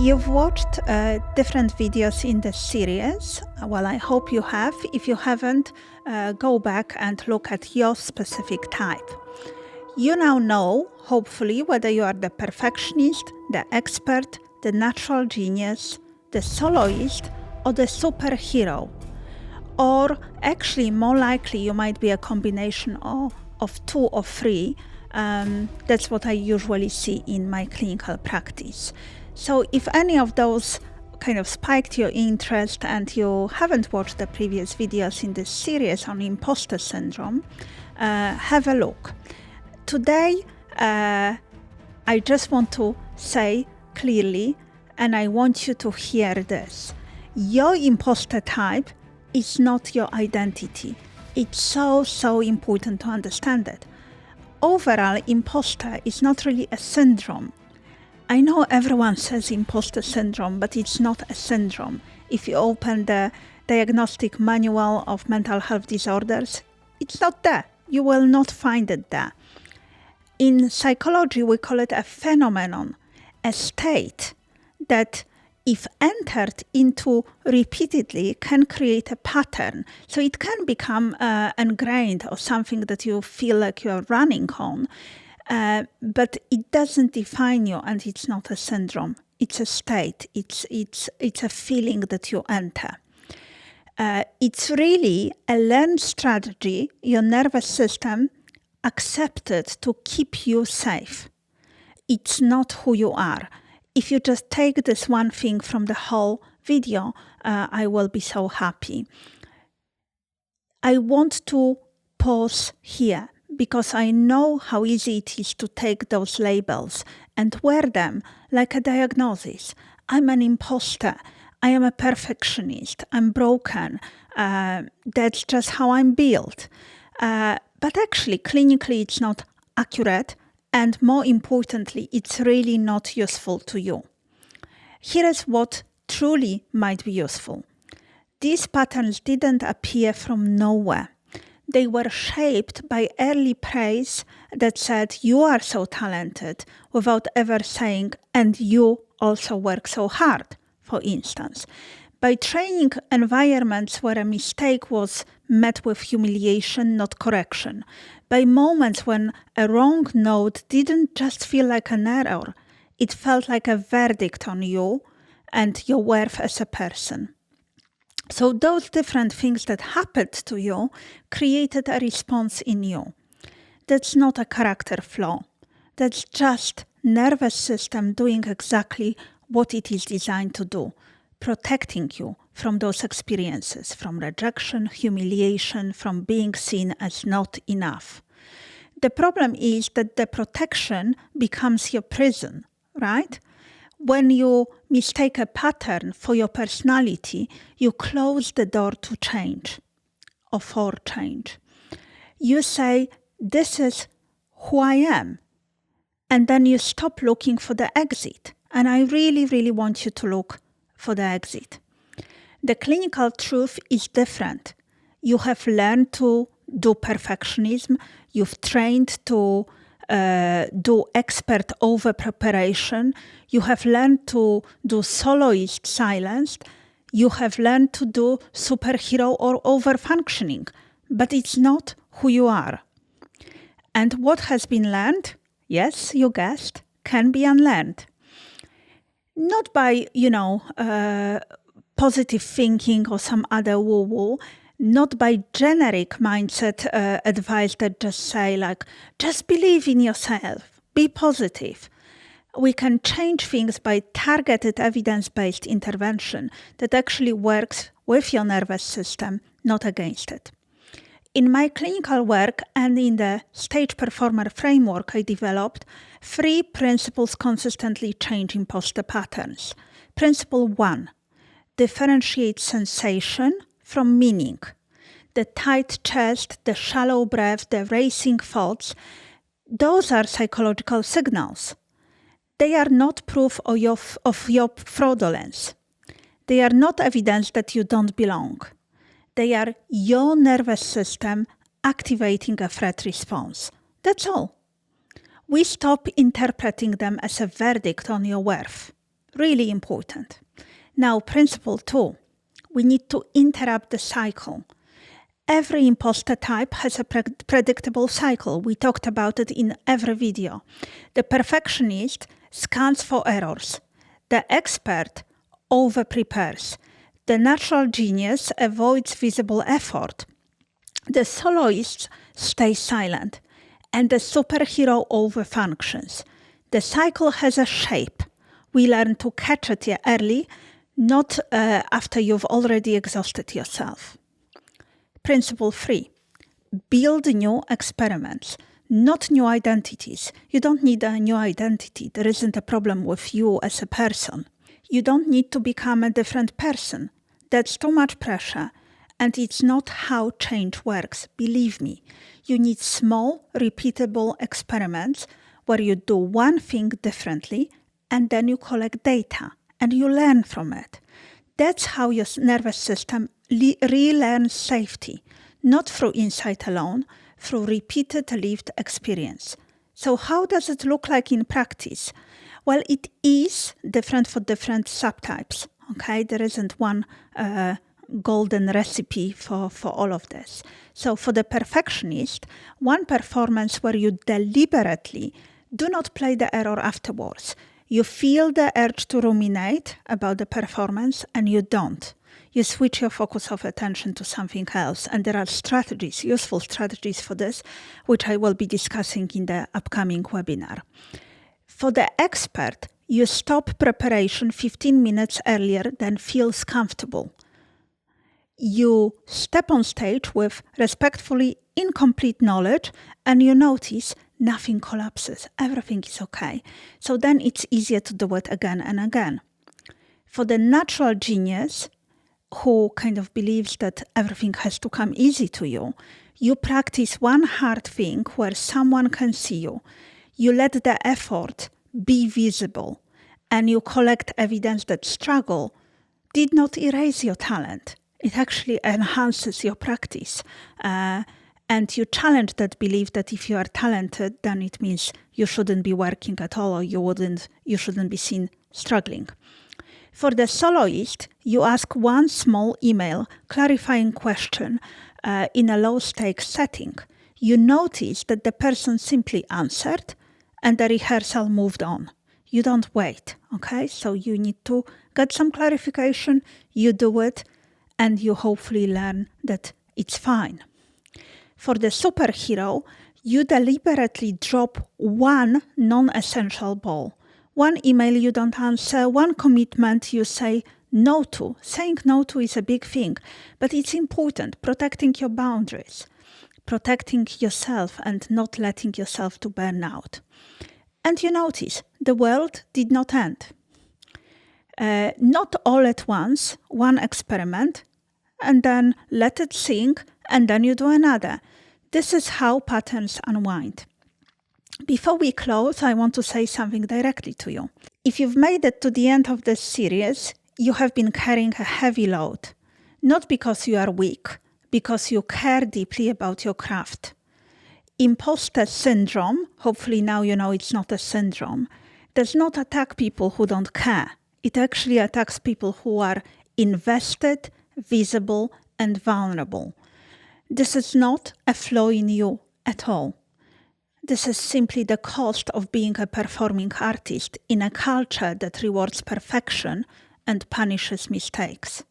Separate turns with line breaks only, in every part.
You've watched different videos in this series. Well, I hope you have. If you haven't, go back and look at your specific type. You now know, hopefully, whether you are the perfectionist, the expert, the natural genius, the soloist, or the superhero. Or actually, more likely, you might be a combination of two or three. That's what I usually see in my clinical practice. So if any of those kind of spiked your interest and you haven't watched the previous videos in this series on imposter syndrome, have a look. Today, I just want to say clearly, and I want you to hear this. Your imposter type is not your identity. It's so important to understand it. Overall, imposter is not really a syndrome. I know everyone says imposter syndrome, but it's not a syndrome. If you open the diagnostic manual of mental health disorders, it's not there. You will not find it there. In psychology, we call it a phenomenon, a state that, if entered into repeatedly, can create a pattern. So it can become ingrained or something that you feel like you're running on. But it doesn't define you, and it's not a syndrome. It's a state. It's a feeling that you enter. It's really a learned strategy your nervous system accepted to keep you safe. It's not who you are. If you just take this one thing from the whole video, I will be so happy. I want to pause here because I know how easy it is to take those labels and wear them like a diagnosis. I'm an imposter. I am a perfectionist. I'm broken. That's just how I'm built. But actually, clinically, it's not accurate. And more importantly, it's really not useful to you. Here is what truly might be useful. These patterns didn't appear from nowhere. They were shaped by early praise that said, you are so talented, without ever saying, and you also work so hard, for instance. By training environments where a mistake was met with humiliation, not correction. By moments when a wrong note didn't just feel like an error, it felt like a verdict on you and your worth as a person. So those different things that happened to you created a response in you. That's not a character flaw. That's just nervous system doing exactly what it is designed to do, protecting you from those experiences, from rejection, humiliation, from being seen as not enough. The problem is that the protection becomes your prison, right? When you mistake a pattern for your personality, you close the door to change or for change. You say, this is who I am. And then you stop looking for the exit. And I really want you to look for the exit. The clinical truth is different. You have learned to do perfectionism. You've trained to do expert over preparation. You have learned to do soloist silenced. You have learned to do superhero or over functioning, but it's not who you are. And what has been learned, yes, you guessed, can be unlearned. Not by, positive thinking or some other woo-woo, not by generic mindset advice that just say just believe in yourself, be positive. We can change things by targeted evidence-based intervention that actually works with your nervous system, not against it. In my clinical work and in the stage performer framework I developed, 3 principles consistently change imposter patterns. Principle 1, differentiate sensation from meaning. The tight chest, the shallow breath, the racing thoughts, those are psychological signals. They are not proof of your fraudulence. They are not evidence that you don't belong. They are your nervous system activating a threat response. That's all. We stop interpreting them as a verdict on your worth. Really important. Now, principle 2. We need to interrupt the cycle. Every imposter type has a predictable cycle. We talked about it in every video. The perfectionist scans for errors. The expert over-prepares. The natural genius avoids visible effort. The soloist stays silent. And the superhero over-functions. The cycle has a shape. We learn to catch it early, not after you've already exhausted yourself. Principle 3. Build new experiments, not new identities. You don't need a new identity. There isn't a problem with you as a person. You don't need to become a different person. That's too much pressure. And it's not how change works. Believe me, you need small, repeatable experiments where you do one thing differently and then you collect data and you learn from it. That's how your nervous system relearns safety, not through insight alone, through repeated lived experience. So how does it look like in practice? Well, it is different for different subtypes. Okay, there isn't one golden recipe for all of this. So for the perfectionist, one performance where you deliberately do not play the error afterwards. You feel the urge to ruminate about the performance and you don't. You switch your focus of attention to something else. And there are strategies, useful strategies for this, which I will be discussing in the upcoming webinar. For the expert, you stop preparation 15 minutes earlier than feels comfortable. You step on stage with respectfully incomplete knowledge and you notice nothing collapses. Everything is okay. So then it's easier to do it again and again. For the natural genius, who kind of believes that everything has to come easy to you, you practice one hard thing where someone can see you. You let the effort be visible and you collect evidence that struggle did not erase your talent. It actually enhances your practice. And you challenge that belief that if you are talented, then it means you shouldn't be working at all or you shouldn't be seen struggling. For the soloist, you ask one small email clarifying question in a low-stakes setting. You notice that the person simply answered and the rehearsal moved on. You don't wait, okay? So you need to get some clarification, you do it, and you hopefully learn that it's fine. For the superhero, you deliberately drop one non-essential ball. One email you don't answer, one commitment you say no to. Saying no to is a big thing, but it's important, protecting your boundaries, protecting yourself and not letting yourself to burn out. And you notice, the world did not end. Not all at once, one experiment, and then let it sink, and then you do another. This is how patterns unwind. Before we close, I want to say something directly to you. If you've made it to the end of this series, you have been carrying a heavy load. Not because you are weak, because you care deeply about your craft. Imposter syndrome, hopefully now you know it's not a syndrome, does not attack people who don't care. It actually attacks people who are invested, visible, and vulnerable. This is not a flaw in you at all. This is simply the cost of being a performing artist in a culture that rewards perfection and punishes mistakes.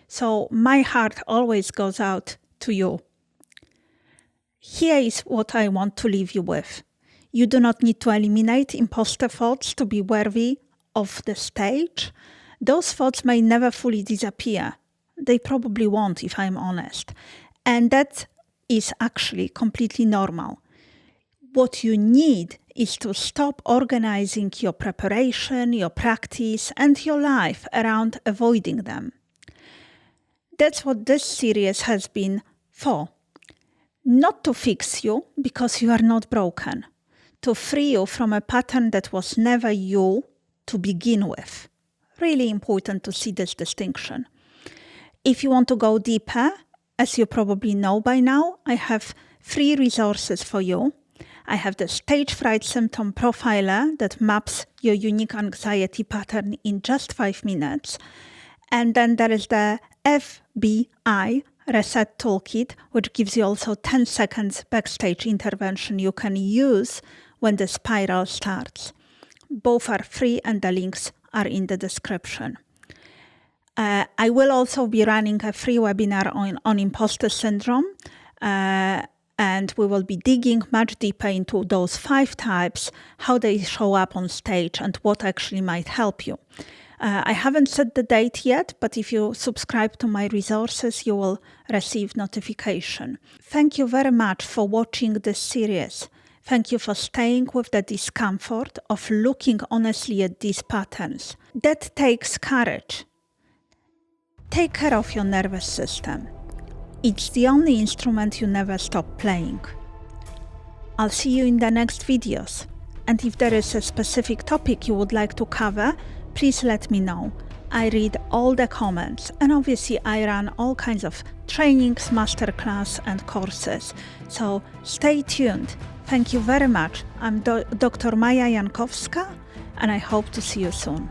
So my heart always goes out to you. Here is what I want to leave you with. You do not need to eliminate imposter thoughts to be worthy of the stage. Those thoughts may never fully disappear. They probably won't, if I'm honest. And that is actually completely normal. What you need is to stop organizing your preparation, your practice, and your life around avoiding them. That's what this series has been for. Not to fix you, because you are not broken. To free you from a pattern that was never you to begin with. Really important to see this distinction. If you want to go deeper, as you probably know by now, I have 3 resources for you. I have the stage fright symptom profiler that maps your unique anxiety pattern in just 5 minutes. And then there is the FBI Reset Toolkit, which gives you also 10 seconds backstage intervention you can use when the spiral starts. Both are free and the links are in the description. I will also be running a free webinar on imposter syndrome, and we will be digging much deeper into those 5 types, how they show up on stage, and what actually might help you. I haven't set the date yet, but if you subscribe to my resources, you will receive notification. Thank you very much for watching this series. Thank you for staying with the discomfort of looking honestly at these patterns. That takes courage. Take care of your nervous system. It's the only instrument you never stop playing. I'll see you in the next videos. And if there is a specific topic you would like to cover, please let me know. I read all the comments, and obviously I run all kinds of trainings, masterclass and courses. So stay tuned. Thank you very much. I'm Dr. Maja Jankowska, and I hope to see you soon.